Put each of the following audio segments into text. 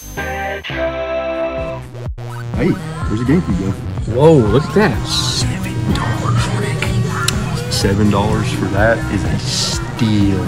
Hey, where's the GameCube go? Whoa, look at that. $7, Rick. $7 for that is a steal.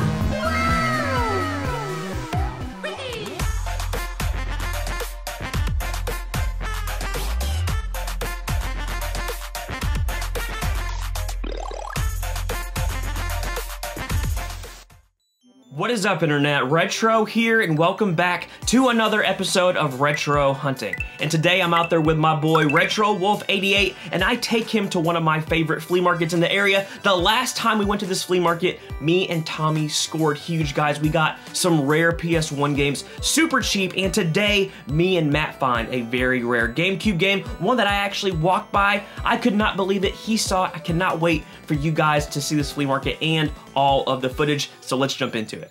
What is up, Internet? Retro here, and welcome back to another episode of Retro Hunting. And today I'm out there with my boy Retro Wolf 88, and I take him to one of my favorite flea markets in the area. The last time we went to this flea market, me and Tommy scored huge, guys. We got some rare PS1 games, super cheap, and today me and Matt find a very rare GameCube game, one that I actually walked by. I could not believe it. He saw it. I cannot wait for you guys to see this flea market and all of the footage, so let's jump into it.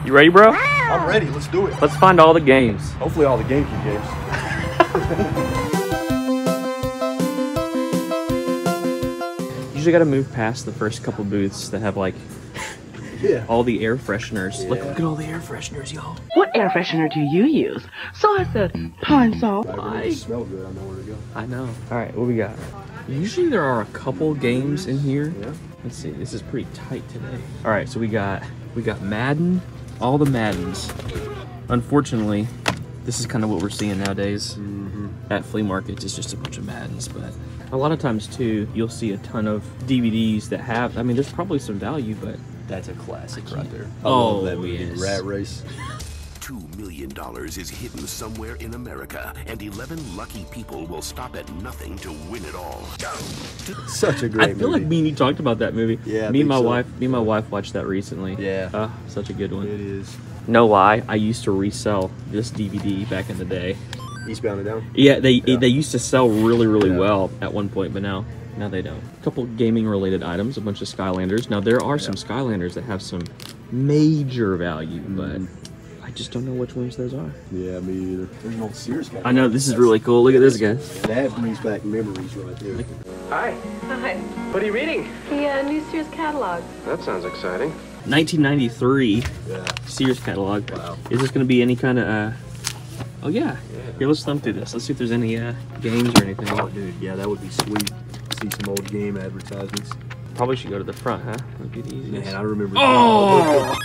You ready, bro? I'm ready, let's do it. Let's find all the games. Hopefully all the GameCube games. Usually gotta move past the first couple booths that have like all the air fresheners. Yeah. Look at all the air fresheners, y'all. What air freshener do you use? So I said, pine saw. It smells good, I know where to go. I know. All right, what we got? Usually there are a couple games in here. Yeah. Let's see, this is pretty tight today. All right, so we got Madden, all the Maddens. Unfortunately, this is kind of what we're seeing nowadays at flea markets. It's just a bunch of Maddens, but a lot of times too, you'll see a ton of DVDs that have, I mean, there's probably some value, but That's a classic right there. I Oh, love that movie, yes. Rat Race. $2 million is hidden somewhere in America, and 11 lucky people will stop at nothing to win it all. Such a I great feel movie. like me and you talked about that movie. Yeah, I me and think my so. wife watched that recently. Yeah. Such a good one. It is. No lie, I used to resell this DVD back in the day. Eastbound and Down? Yeah, they used to sell really Yeah. well at one point, but now they don't. A couple gaming related items, a bunch of Skylanders. Now there are some Skylanders that have some major value, but I just don't know which ones those are. Yeah, me either. There's an old Sears Catalog. I know, this is really cool. Look at this guy. That brings back memories right there. Hi. Hi. What are you reading? The new Sears Catalog. That sounds exciting. 1993 Yeah. Sears Catalog. Wow. Is this going to be any kind of, oh yeah. Here, let's thumb through this. Let's see if there's any games or anything. Oh, dude, yeah, that would be sweet. See some old game advertisements. Probably should go to the front, huh? That'd be the easiest. Man, I remember. Oh!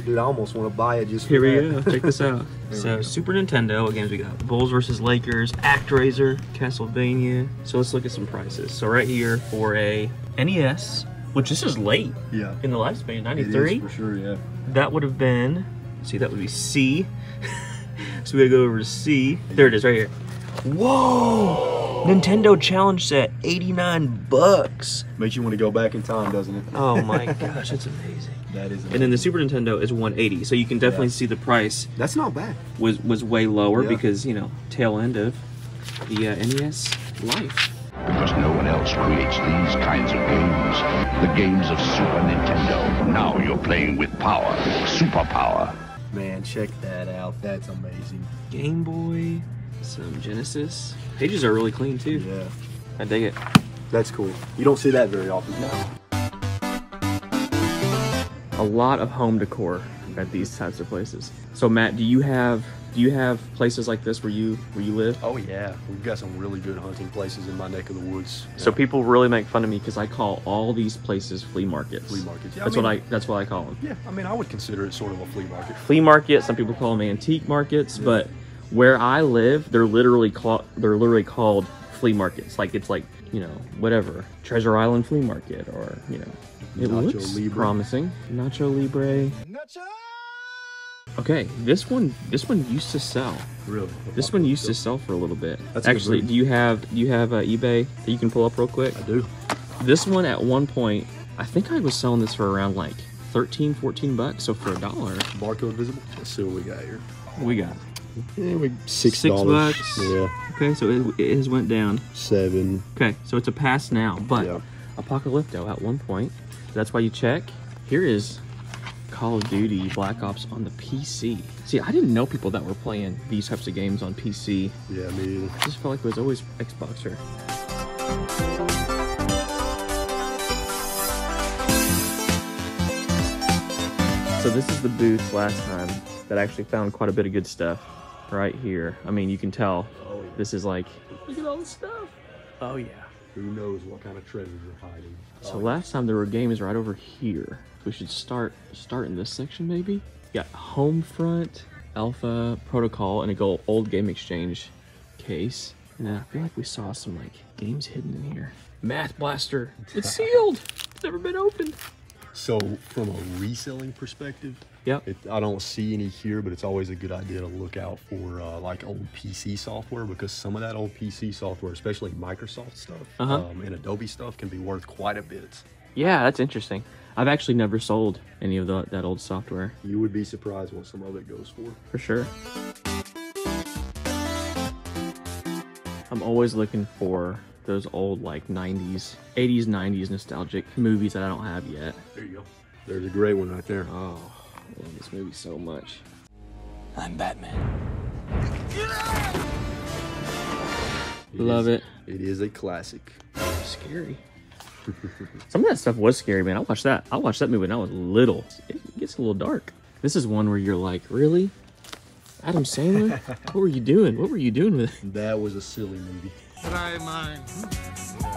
Dude, I almost want to buy it just for Here we that. go. Check this out. So, Super Nintendo, what games we got? Bulls vs. Lakers, ActRaiser, Castlevania. So let's look at some prices. So right here for a NES, which this is late Yeah. in the lifespan, It is 93. for sure, yeah. That would have been, see, that would be C. So we gotta go over to C. There it is, right here. Whoa! Nintendo Challenge Set, 89 bucks. Makes you want to go back in time, doesn't it? Oh my gosh, that's amazing. That is. And then the Super Nintendo is 180, so you can definitely see the price That's not bad. was way lower Yeah. because, you know, tail end of the NES life. Because no one else creates these kinds of games. The games of Super Nintendo. Now you're playing with power. Superpower. Man, check that out. That's amazing. Game Boy, some Genesis. Pages are really clean too. Yeah. I dig it. That's cool. You don't see that very often. A lot of home decor at these types of places. So Matt, do you have places like this where you live? Oh yeah, we've got some really good hunting places in my neck of the woods. So people really make fun of me because I call all these places flea markets. Flea markets. Yeah, That's what I call them. Yeah, I mean, I would consider it sort of a flea market. Flea market. Some people call them antique markets, but where I live, they're literally called flea markets. Like it's like, you know, whatever, Treasure Island Flea Market, or you know, it Nacho looks Libre. Promising. Nacho Libre. Okay, this one used to sell. Really? This one used to sell for a little bit. That's a good Actually, move. do you have eBay that you can pull up real quick? I do. This one at one point, I think I was selling this for around like 13, 14 bucks. So for $1, Barcode visible. Let's see what we got here. we got Yeah, we $6. $6. Yeah. Okay, so it has went down. 7. Okay, so it's a pass now, but Yeah. Apocalypto at one point. That's why you check. Here is Call of Duty Black Ops on the PC. See, I didn't know people that were playing these types of games on PC. Yeah, me either. I just felt like it was always Xboxer. So this is the booth last time that I actually found quite a bit of good stuff right here. I mean, you can tell this is like, look at all the stuff. Oh yeah. Who knows what kind of treasures are hiding. So last time there were games right over here. We should start in this section maybe. You got Homefront, Alpha, Protocol, and a old game exchange case. And then I feel like we saw some like games hidden in here. Math Blaster. It's sealed. It's never been opened. So from a reselling perspective, yep. I don't see any here, but it's always a good idea to look out for like old PC software, because some of that old PC software, especially Microsoft stuff and Adobe stuff, can be worth quite a bit. Yeah, that's interesting. I've actually never sold any of that old software. You would be surprised what some of it goes for. For sure. I'm always looking for those old like 80s, 90s nostalgic movies that I don't have yet. There you go. There's a great one right there. Oh, I love this movie so much. I'm Batman. Love it. It is a classic. Scary. Some of that stuff was scary, man. I watched that movie when I was little. It gets a little dark. This is one where you're like, really? Adam Sandler? What were you doing? What were you doing with it? That was a silly movie. Try mine.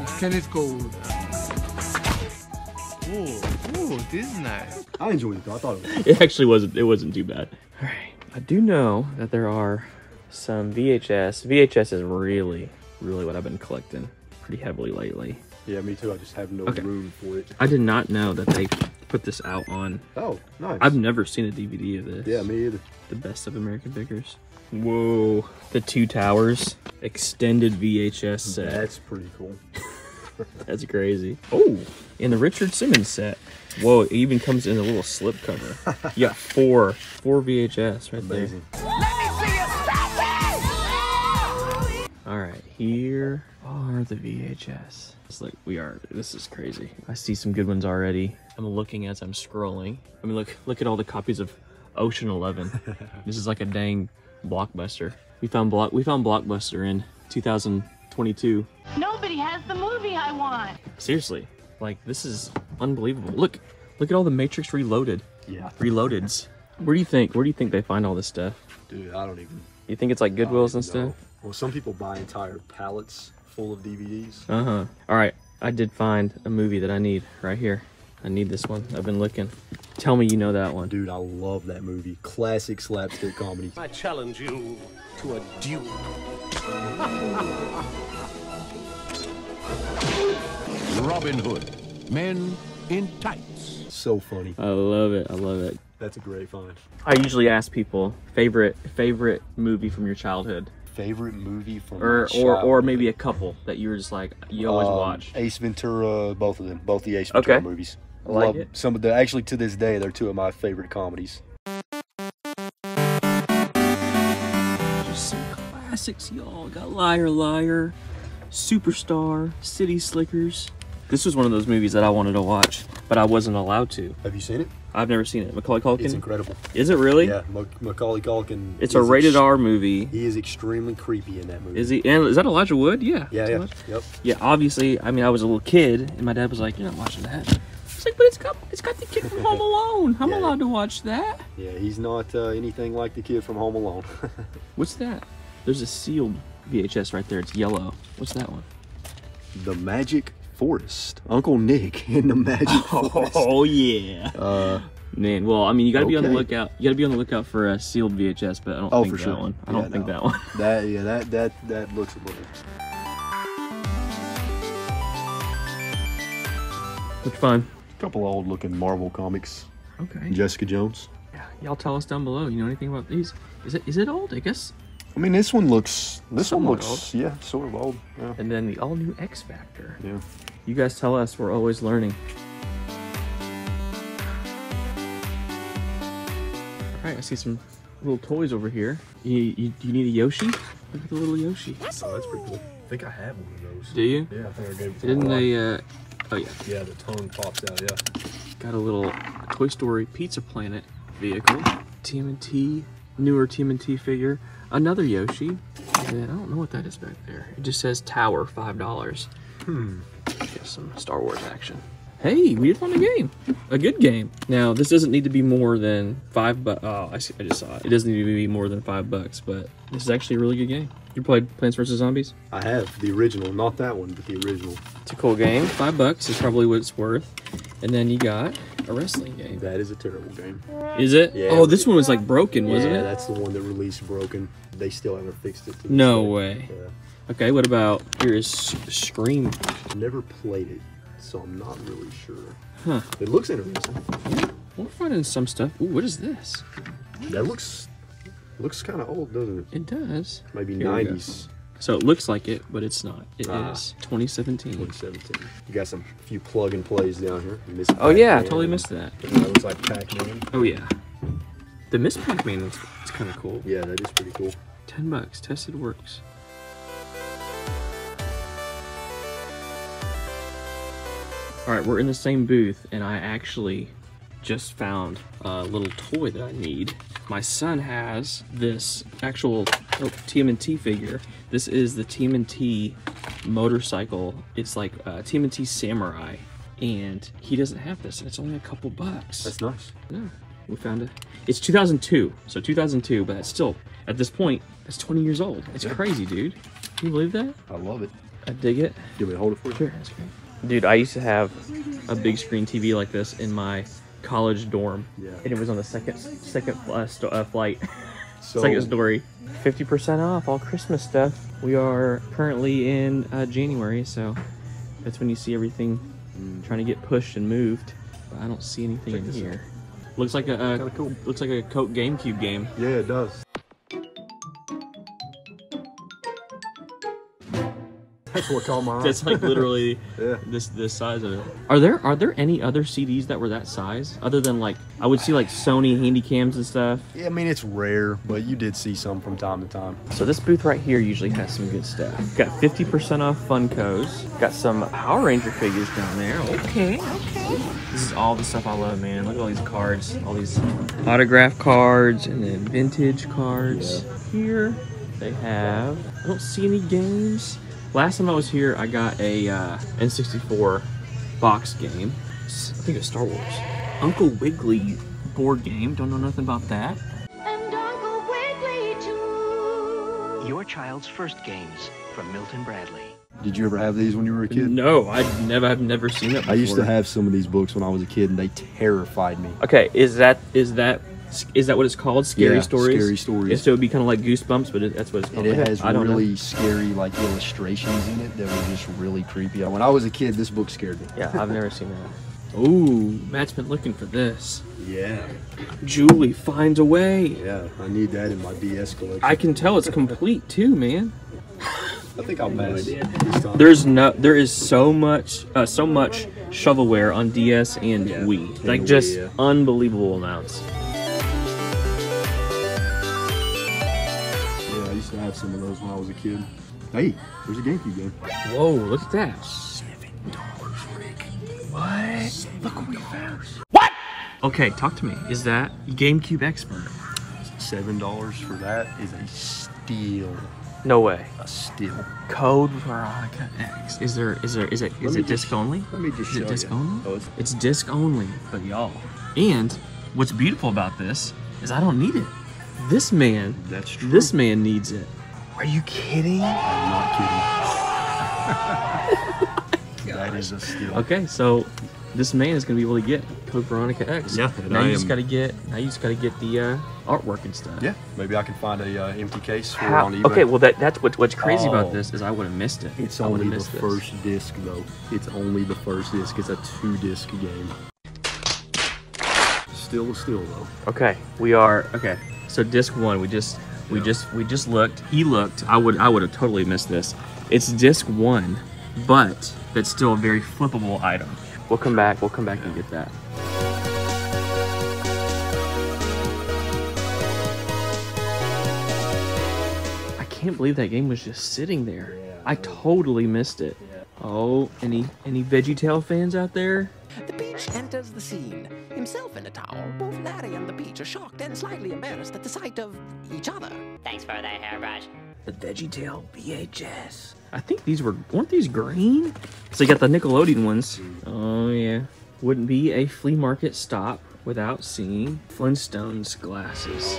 It's Kenneth Gold. Oh, this is nice. I enjoyed it though. I thought it was. It actually wasn't too bad. All right. I do know that there are some VHS. VHS is really what I've been collecting pretty heavily lately. Yeah, me too. I just have no room for it. I did not know that they put this out on. Oh, nice. I've never seen a DVD of this. Yeah, me either. The Best of American Figures. Whoa. The Two Towers extended VHS set. That's pretty cool. That's crazy. Oh, in the Richard Simmons set. Whoa, it even comes in a little slip cover. You got four VHS right Amazing. there. All right, here are the VHS. It's like this is crazy. I see some good ones already. I'm looking as I'm scrolling. I mean, look at all the copies of Ocean 11. This is like a dang blockbuster. We found Blockbuster in 2022. Nobody has the movie I want. Seriously, like this is unbelievable. Look at all the Matrix Reloaded. Yeah. Reloadeds. Where do you think they find all this stuff? Dude, I don't even. You think it's like Goodwills and stuff? Well, some people buy entire pallets full of DVDs. All right, I did find a movie that I need right here. I need this one. I've been looking. Tell me you know that one. Dude, I love that movie. Classic slapstick comedy. I challenge you to a duel. Robin Hood. Men in tights. So funny. I love it. I love it. That's a great find. I usually ask people favorite movie from your childhood, Favorite movie from or maybe a couple that you were just like you always watch. Ace Ventura, both of them, both the Ace Ventura movies. I like love it. Some of the actually to this day they're two of my favorite comedies. Just some classics, y'all. Got Liar Liar, Superstar, City Slickers. This was one of those movies that I wanted to watch, but I wasn't allowed to. Have you seen it? I've never seen it. Macaulay Culkin? It's incredible. Is it really? Yeah, Macaulay Culkin. It's a rated R movie. He is extremely creepy in that movie. Is he? And is that Elijah Wood? Yeah. Yeah. Yep. Yeah, obviously, I mean, I was a little kid, and my dad was like, "You're not watching that." It's like, but it's got the kid from Home Alone. I'm allowed to watch that. Yeah, he's not anything like the kid from Home Alone. What's that? There's a sealed VHS right there. It's yellow. What's that one? The Magic Forest. Uncle Nick in the Magic Forest. Oh yeah. Man, well, I mean, you gotta be on the lookout. You gotta be on the lookout for a sealed VHS, but I don't think that one. I don't think that one. That looks a little. Which fun? A couple old looking Marvel comics. Okay. Jessica Jones. Yeah, y'all tell us down below. You know anything about these? Is it old? I guess. I mean, this one looks old. Yeah, sort of old. Yeah. And then the all new X Factor. Yeah. You guys tell us. We're always learning. All right, I see some little toys over here. You need a Yoshi? Look at the little Yoshi. Oh, that's pretty cool. I think I have one of those. Do you? Yeah, I think I gave it to Didn't my they? wife. Oh yeah. Yeah, the tongue pops out. Yeah. Got a little Toy Story Pizza Planet vehicle. Tmnt, newer Tmnt figure. Another Yoshi. And then, I don't know what that is back there. It just says Tower, $5. Get some Star Wars action. Hey, we did find a game. A good game. Now, this doesn't need to be more than $5. Oh, I just saw it. It doesn't need to be more than $5, but this is actually a really good game. You played Plants vs. Zombies? I have the original, not that one, but the original. It's a cool game. $5 is probably what it's worth. And then you got a wrestling game. That is a terrible game. Is it? Yeah, oh, this one was like broken, wasn't Yeah, it? that's the one that released broken. They still haven't fixed it. No way. Yeah. Okay, what about, here is Scream. Never played it, so I'm not really sure. Huh. It looks interesting. We're finding some stuff. Ooh, what is this? That looks kind of old, doesn't it? It does. Maybe Here we go. 90s. So it looks like it, but it's not. It is 2017. 2017. You got some few plug and plays down here. Oh yeah, I totally missed that. That looks like Pac-Man. Oh yeah. The Miss Pac-Man is kind of cool. Yeah, that is pretty cool. $10. Tested works. All right, we're in the same booth, and I actually just found a little toy that I need. My son has this actual TMNT figure. This is the Tmnt Motorcycle. It's like Tmnt Samurai, and he doesn't have this, and it's only a couple bucks. That's nice. Yeah, we found it. It's 2002, so 2002, but that's still, at this point, that's 20 years old. It's crazy, dude. Can you believe that? I love it. I dig it. Do we hold it for you? Sure, that's great. Dude, I used to have a big screen TV like this in my college dorm. Yeah. And it was on the second flight. So, Second story. 50% off all Christmas stuff. We are currently in January, so that's when you see everything trying to get pushed and moved. But I don't see anything in here. Looks like a cool. looks like a Coke GameCube game. Yeah, it does. That's what caught my eye. That's like literally Yeah. this size of it. Are there any other CDs that were that size? Other than like, I would see like Sony Handycams and stuff. Yeah, I mean, it's rare, but you did see some from time to time. So this booth right here usually has some good stuff. Got 50% off Funkos. Got some Power Ranger figures down there. Okay. This is all the stuff I love, man. Look at all these cards. All these autograph cards and then vintage cards. Yeah. Here they have, I don't see any games. Last time I was here, I got a N64 box game. I think it's Star Wars. Uncle Wiggly board game. Don't know nothing about that. And Uncle Wiggly too. Your child's first games from Milton Bradley. Did you ever have these when you were a kid? No, I've never seen it before. I used to have some of these books when I was a kid, and they terrified me. Okay, is that what it's called? Scary Stories? Scary Stories. So it would be kind of like Goosebumps, but that's what it's called. And it has I don't really know. scary like illustrations in it that were just really creepy. When I was a kid, this book scared me. Yeah, I've never seen that. Ooh, Matt's been looking for this. Yeah. Julie finds a way. Yeah, I need that in my DS collection. I can tell it's complete too, man. I think I'll pass this time. There is so much shovelware on DS and Wii. Like Wii, just yeah. unbelievable amounts. Yeah, I used to have some of those when I was a kid. Hey, there's a GameCube game. Whoa, look at that. $7, Rick. What? Look what we found. What? Okay, talk to me. Is that GameCube Expert? $7 for that is a steal. No way. A steal. Code Veronica X. Is it disc only? Let me just Is show it disc you. only? Oh, It's disc only, but y'all. And what's beautiful about this is I don't need it. This man, That's true. this man needs it. Are you kidding? I'm not kidding. That is a steal. Okay, so this man is gonna be able to get Code Veronica X. Yeah, and Now I you just am- gotta get the artwork and stuff. Yeah, maybe I can find a empty case for it How, on eBay. okay, well that's what's crazy Oh. about this is I would have missed it. It's I would've only the missed this. first disc though. It's only the first disc. It's a 2-disc game. Still a steal though. Okay, okay. So disc 1, we just looked. He looked. I would have totally missed this. It's disc 1, but that's still a very flippable item. We'll come back and get that. I can't believe that game was just sitting there. Yeah, I totally missed it. Oh, any VeggieTale fans out there? The Peach enters the scene. Himself in a towel, both Larry and the Peach are shocked and slightly embarrassed at the sight of each other. Thanks for that hairbrush. The VeggieTale VHS. I think these weren't these green? So you got the Nickelodeon ones. Oh yeah. Wouldn't be a flea market stop without seeing Flintstones glasses.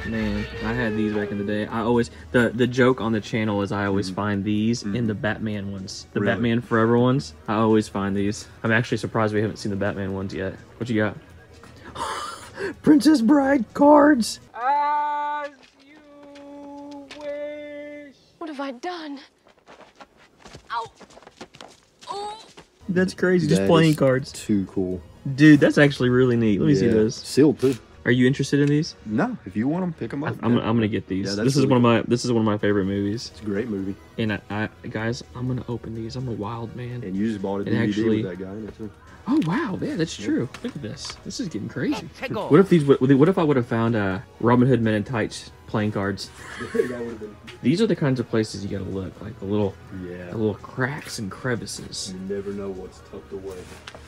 Man, I had these back in the day. I always, the joke on the channel is I always find these in the Batman ones. The Batman Forever ones. I always find these. I'm actually surprised we haven't seen the Batman ones yet. What you got? Princess Bride cards. As you wish. What have I done? Ow! Oh! That's crazy. Just playing cards. Too cool. Dude, that's actually really neat. Let me see those. Sealed too. Are you interested in these? No, if you want them, pick them up. I'm gonna get these. Yeah, this is one of my favorite movies. It's a great movie. And I guys, I'm gonna open these. I'm a wild man. And you just bought a DVD actually, with that guy in it too. Oh wow, yeah, that's true. Look at this. This is getting crazy. What if these? What if I would have found Robin Hood Men in Tights playing cards? These are the kinds of places you gotta look, like the little cracks and crevices. You never know what's tucked away.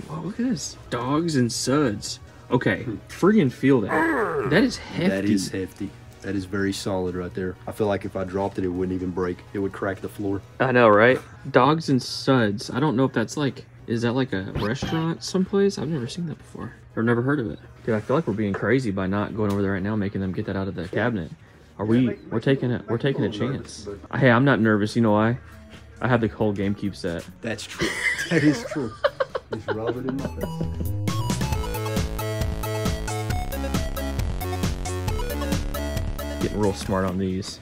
Wow, look at this. Dogs and suds. Okay, friggin' feel that. That is hefty. That is hefty. That is very solid right there. I feel like if I dropped it, it wouldn't even break. It would crack the floor. I know, right? Dogs and suds. I don't know if that's like, is that like a restaurant someplace? I've never seen that before. I've never heard of it. Dude, I feel like we're being crazy by not going over there right now, making them get that out of the cabinet. We're taking a chance. Hey, I'm not nervous. You know why? I have the whole GameCube set. That's true. That is true. Just rub it in my face. Getting real smart on these.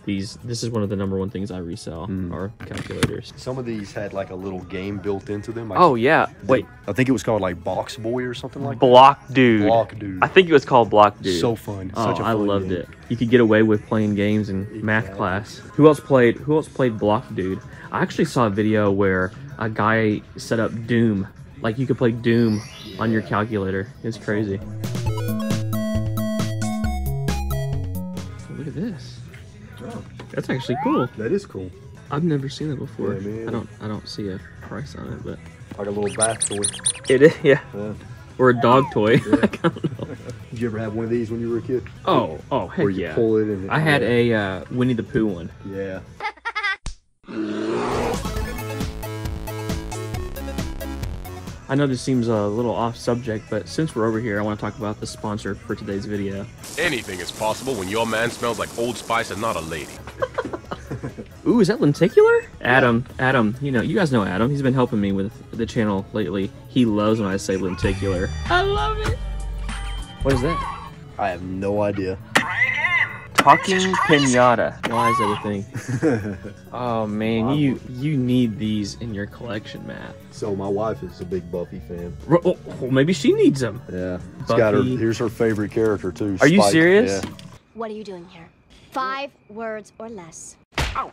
This is one of the #1 things I resell are calculators. Some of these had like a little game built into them. Oh yeah, wait. I think it was called like Box Boy or something like Block Dude. Block Dude. I think it was called Block Dude. So fun. Oh, Such a fun I loved game. it. You could get away with playing games in math class. Who else played Block Dude? I actually saw a video where a guy set up Doom. Like you could play Doom on your calculator. It's crazy. Look at this. Oh. That's actually cool. That is cool. I've never seen that before. Yeah, man. I don't see a price on it, but like a little bath toy. It is, yeah. Or a dog toy. Yeah. I don't know. Did you ever have one of these when you were a kid? Oh, heck where you yeah. pull it and I had a Winnie the Pooh one. Yeah. I know this seems a little off subject, but since we're over here, I want to talk about the sponsor for today's video. Anything is possible when your man smells like Old Spice and not a lady. Ooh, is that lenticular? Adam, you know, you guys know Adam. He's been helping me with the channel lately. He loves when I say lenticular. I love it. What is that? I have no idea. Talking pinata. Why is that a thing? Oh man, you need these in your collection, Matt. So my wife is a big Buffy fan. Oh, maybe she needs them. Yeah. It's Buffy. got her. Here's her favorite character too. Are you Spike. serious? Yeah. What are you doing here? 5 words or less. Ow.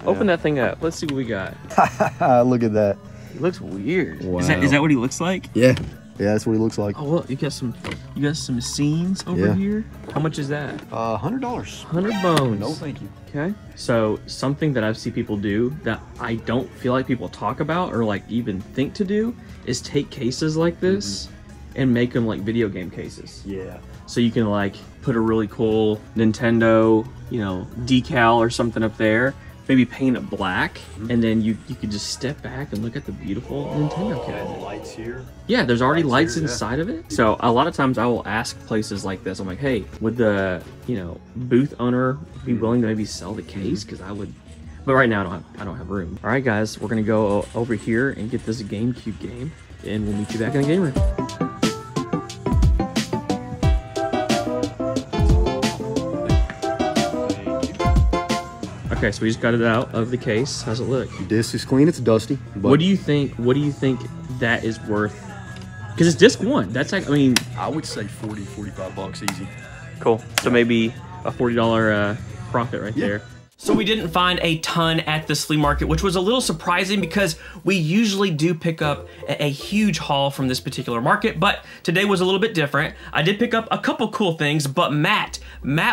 Open that thing up. Let's see what we got. Look at that. He looks weird. Wow. Is that what he looks like? Yeah. Yeah, that's what he looks like. Oh well, you got some scenes over here. How much is that? $100. 100 bones. No, thank you. Okay. So something that I've seen people do that I don't feel like people talk about or like even think to do is take cases like this and make them like video game cases. Yeah. So you can like put a really cool Nintendo, you know, decal or something up there. Maybe paint it black, and then you could just step back and look at the beautiful Nintendo cabinet. Lights here. Yeah, there's already lights here, inside of it. So a lot of times I will ask places like this. I'm like, hey, would the booth owner be willing to maybe sell the case? Because I would. But right now I don't have room. All right, guys, we're gonna go over here and get this GameCube game, and we'll meet you back in the game room. Okay, so we just got it out of the case. How's it look? Disc is clean. It's dusty. But What do you think that is worth? Because it's disc 1. That's like, I mean, I would say 40, 45 bucks easy. Cool. So maybe a $40 profit right there. So we didn't find a ton at this flea market, which was a little surprising because we usually do pick up a huge haul from this particular market, but today was a little bit different. I did pick up a couple cool things, but Matt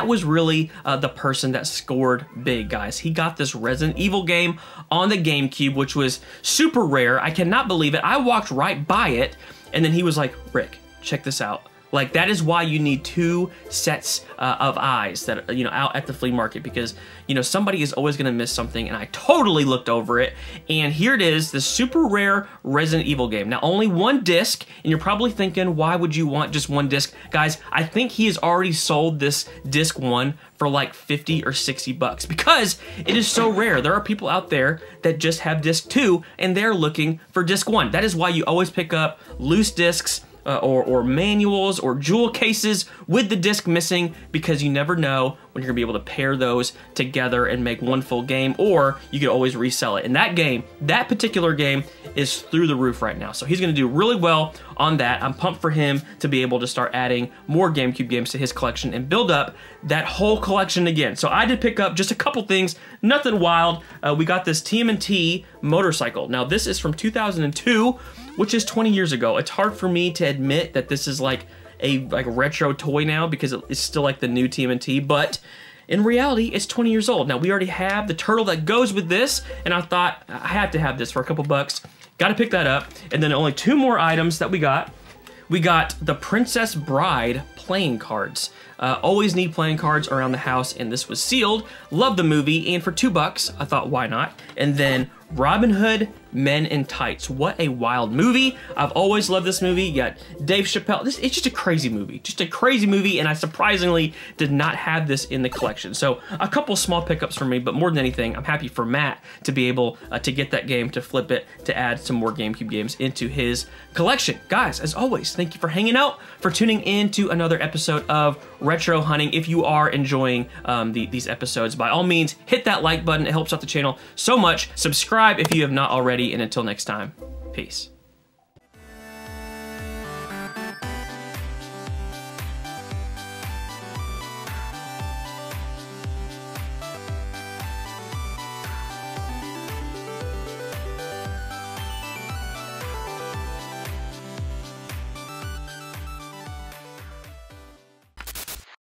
was really the person that scored big, guys. He got this Resident Evil game on the GameCube, which was super rare. I cannot believe it. I walked right by it, and then he was like, Rick, check this out. Like, that is why you need 2 sets of eyes that, you know, out at the flea market, because, you know, somebody is always gonna miss something, and I totally looked over it, and here it is, the super rare Resident Evil game. Now, only 1 disc, and you're probably thinking, why would you want just 1 disc? Guys, I think he has already sold this disc 1 for like 50 or 60 bucks, because it is so rare. There are people out there that just have disc 2, and they're looking for disc 1. That is why you always pick up loose discs, or manuals or jewel cases with the disc missing, because you never know when you're gonna be able to pair those together and make 1 full game, or you could always resell it. And that game, that particular game, is through the roof right now. So he's gonna do really well on that. I'm pumped for him to be able to start adding more GameCube games to his collection and build up that whole collection again. So I did pick up just a couple things, nothing wild. We got this Tmnt Motorcycle. Now this is from 2002, which is 20 years ago. It's hard for me to admit that this is like a retro toy now, because it's still like the new TMNT, but in reality, it's 20 years old. Now, we already have the turtle that goes with this, and I thought I had to have this for a couple bucks. Got to pick that up. And then only 2 more items that we got. We got the Princess Bride playing cards. Always need playing cards around the house, and this was sealed. Love the movie, and for 2 bucks, I thought, why not? And then Robin Hood, Men in Tights. What a wild movie. I've always loved this movie. You got Dave Chappelle. It's just a crazy movie. Just a crazy movie, and I surprisingly did not have this in the collection. So a couple small pickups for me, but more than anything, I'm happy for Matt to be able to get that game, to flip it, to add some more GameCube games into his collection. Guys, as always, thank you for hanging out, for tuning in to another episode of Retro Hunting. If you are enjoying these episodes, by all means, hit that like button. It helps out the channel so much. Subscribe if you have not already, and until next time, peace.